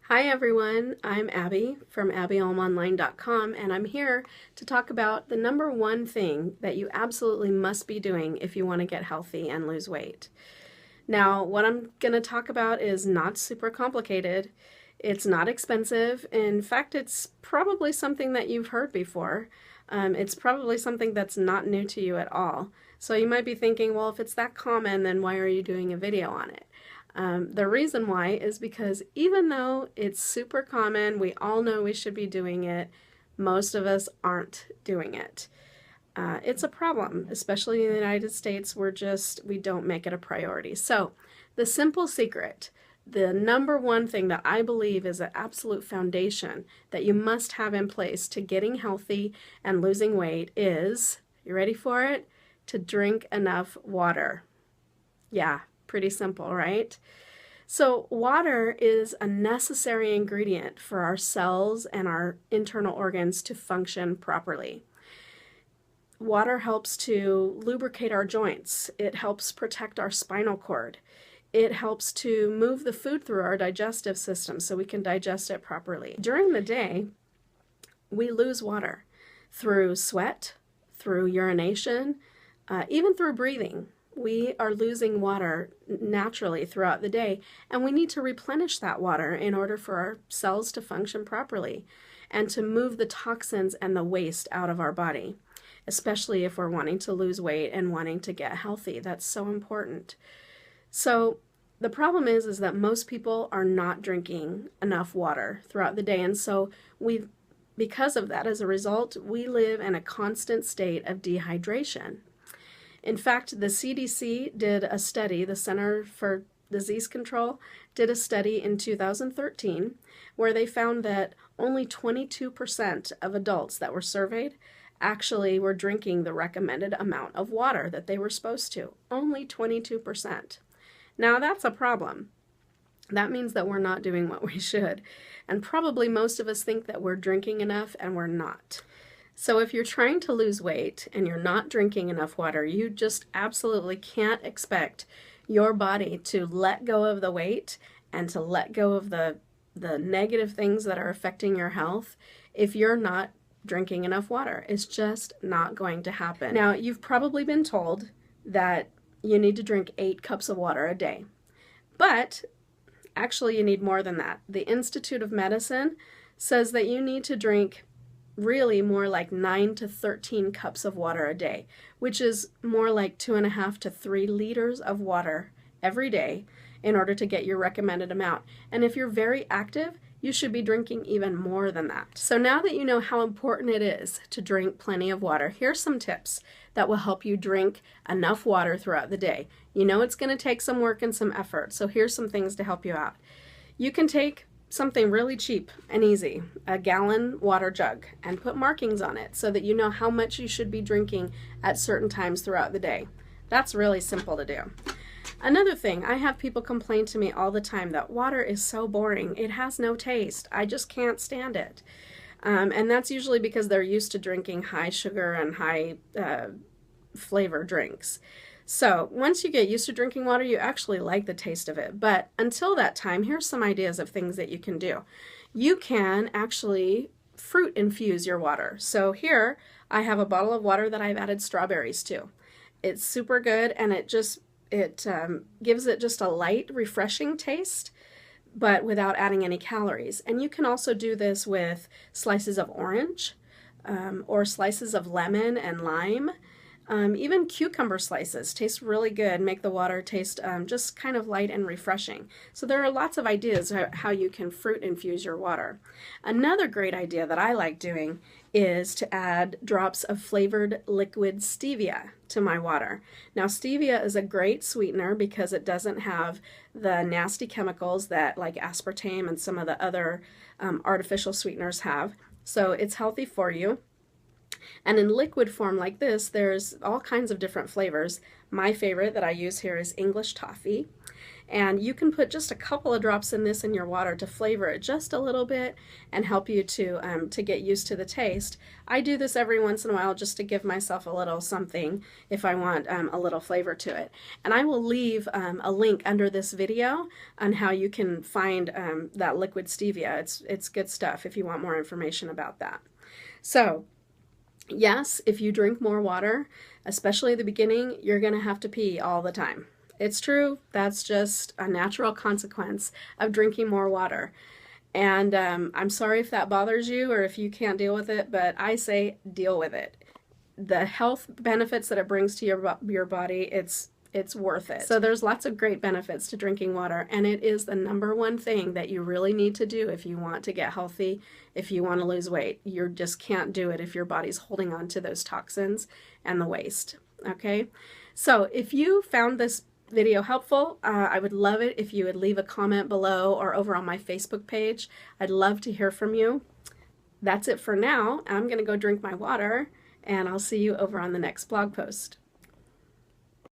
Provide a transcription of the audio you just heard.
Hi everyone, I'm Abby from AbbyOlmOnline.com, and I'm here to talk about the number one thing that you absolutely must be doing if you want to get healthy and lose weight. Now, what I'm going to talk about is not super complicated. It's not expensive. In fact, it's probably something that you've heard before. It's probably something that's not new to you at all. So you might be thinking, well, if it's that common, then why are you doing a video on it? The reason why is because even though it's super common, we all know we should be doing it, most of us aren't doing it. It's a problem, especially in the United States. We don't make it a priority. So the simple secret, the number one thing that I believe is an absolute foundation that you must have in place to getting healthy and losing weight is, you ready for it? To drink enough water. Yeah, pretty simple, right? So water is a necessary ingredient for our cells and our internal organs to function properly. Water helps to lubricate our joints. It helps protect our spinal cord. It helps to move the food through our digestive system so we can digest it properly. During the day, we lose water through sweat, through urination, even through breathing. We are losing water naturally throughout the day, and we need to replenish that water in order for our cells to function properly and to move the toxins and the waste out of our body, especially if we're wanting to lose weight and wanting to get healthy. That's so important. So the problem is that most people are not drinking enough water throughout the day, and so because of that, as a result, we live in a constant state of dehydration. In fact, the CDC did a study, the Center for Disease Control did a study in 2013 where they found that only 22% of adults that were surveyed actually were drinking the recommended amount of water that they were supposed to. Only 22%. Now that's a problem. That means that we're not doing what we should. And probably most of us think that we're drinking enough, and we're not. So if you're trying to lose weight and you're not drinking enough water, you just absolutely can't expect your body to let go of the weight and to let go of the negative things that are affecting your health if you're not drinking enough water. It's just not going to happen. Now, you've probably been told that you need to drink 8 cups of water a day, but actually you need more than that. The Institute of Medicine says that you need to drink really more like 9 to 13 cups of water a day, which is more like 2.5 to 3 liters of water every day in order to get your recommended amount. And if you're very active, you should be drinking even more than that. So now that you know how important it is to drink plenty of water, here's some tips that will help you drink enough water throughout the day. You know it's going to take some work and some effort, so here's some things to help you out. You can take something really cheap and easy, a gallon water jug, and put markings on it so that you know how much you should be drinking at certain times throughout the day. That's really simple to do. Another thing, I have people complain to me all the time that water is so boring. It has no taste. I just can't stand it. And that's usually because they're used to drinking high sugar and high flavor drinks. So once you get used to drinking water, you actually like the taste of it. But until that time, here's some ideas of things that you can do. You can actually fruit infuse your water. So here I have a bottle of water that I've added strawberries to. It's super good, and it gives it just a light, refreshing taste, but without adding any calories. And you can also do this with slices of orange or slices of lemon and lime. Even cucumber slices taste really good, make the water taste just kind of light and refreshing. So there are lots of ideas how you can fruit infuse your water. Another great idea that I like doing is to add drops of flavored liquid stevia to my water. Now, stevia is a great sweetener because it doesn't have the nasty chemicals that like aspartame and some of the other artificial sweeteners have. So it's healthy for you. And in liquid form like this, there's all kinds of different flavors. My favorite that I use here is English toffee. And you can put just a couple of drops in this in your water to flavor it just a little bit and help you to get used to the taste. I do this every once in a while just to give myself a little something if I want a little flavor to it. And I will leave a link under this video on how you can find that liquid stevia. It's good stuff if you want more information about that. So yes, if you drink more water, especially at the beginning, you're going to have to pee all the time. It's true. That's just a natural consequence of drinking more water. And I'm sorry if that bothers you or if you can't deal with it, but I say deal with it. The health benefits that it brings to your body, it's worth it. So there's lots of great benefits to drinking water, and it is the number one thing that you really need to do if you want to get healthy, if you want to lose weight. You just can't do it if your body's holding on to those toxins and the waste. Okay? So if you found this video helpful, I would love it if you would leave a comment below or over on my Facebook page. I'd love to hear from you. That's it for now. I'm going to go drink my water, and I'll see you over on the next blog post.